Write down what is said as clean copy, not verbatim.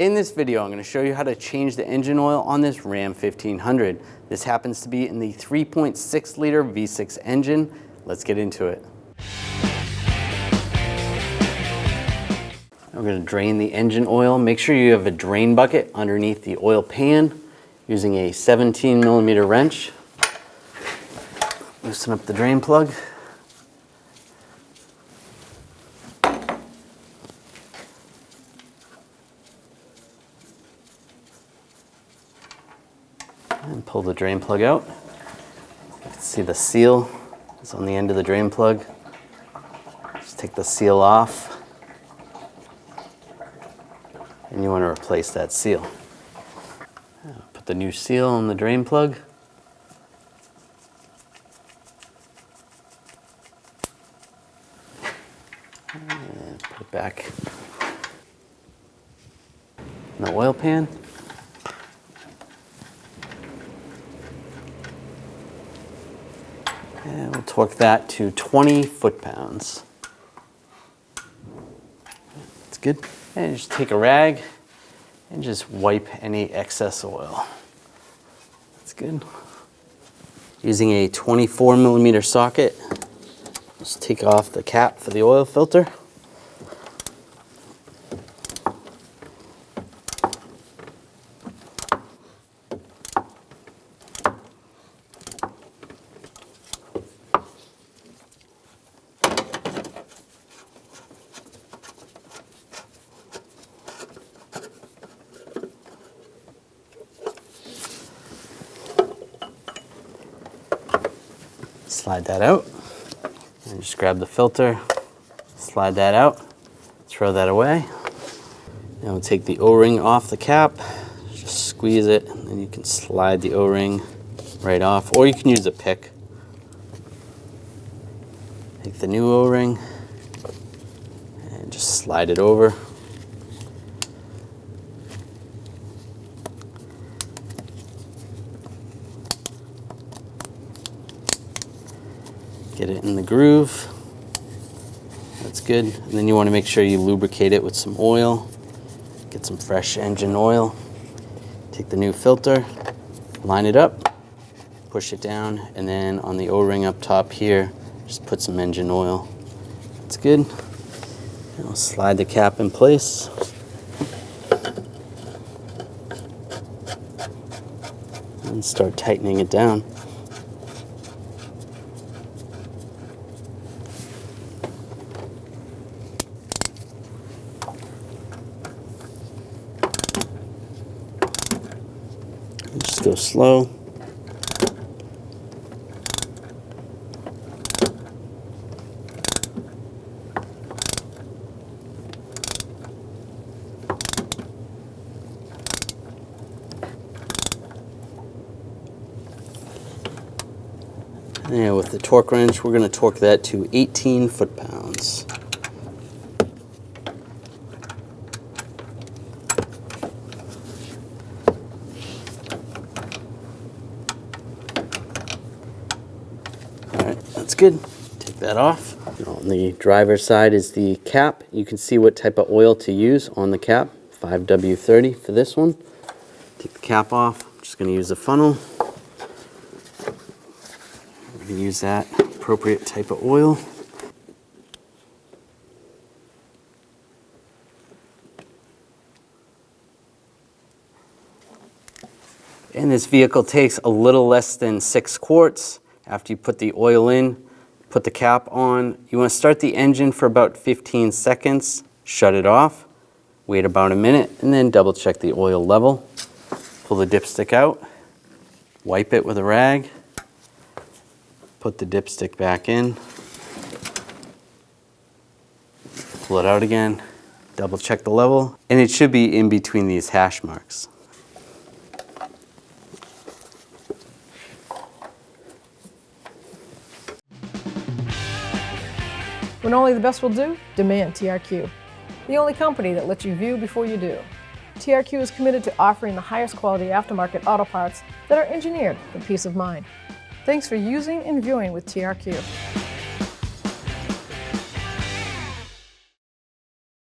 In this video, I'm going to show you how to change the engine oil on this Ram 1500. This happens to be in the 3.6 liter V6 engine. Let's get into it. We're going to drain the engine oil. Make sure you have a drain bucket underneath the oil pan using a 17mm wrench. Loosen up the drain plug. And pull the drain plug out. You can see the seal is on the end of the drain plug. Just take the seal off. And you want to replace that seal. Put the new seal on the drain plug. And put it back in the oil pan. And we'll torque that to 20 foot-pounds. That's good. And just take a rag and just wipe any excess oil. That's good. Using a 24mm socket, just take off the cap for the oil filter. Slide that out, and just grab the filter, slide that out, throw that away. Now we'll take the O-ring off the cap, just squeeze it, and then you can slide the O-ring right off, or you can use a pick. Take the new O-ring, and just slide it over. Get it in the groove. That's good. And then you want to make sure you lubricate it with some oil. Get some fresh engine oil. Take the new filter, line it up, push it down, and then on the O-ring up top here, just put some engine oil. That's good. And I'll slide the cap in place. And start tightening it down. Just go slow. And with the torque wrench, we're going to torque that to 18 foot-pounds. That's good. Take that off. On the driver's side is the cap. You can see what type of oil to use on the cap. 5W30 for this one. Take the cap off. I'm just going to use a funnel. We're going to use that appropriate type of oil. And this vehicle takes a little less than 6 quarts. After you put the oil in, put the cap on. You want to start the engine for about 15 seconds, shut it off, wait about a minute, and then double check the oil level. Pull the dipstick out, wipe it with a rag, put the dipstick back in, pull it out again, double check the level, and it should be in between these hash marks. When only the best will do, demand TRQ. The only company that lets you view before you do. TRQ is committed to offering the highest quality aftermarket auto parts that are engineered for peace of mind. Thanks for using and viewing with TRQ.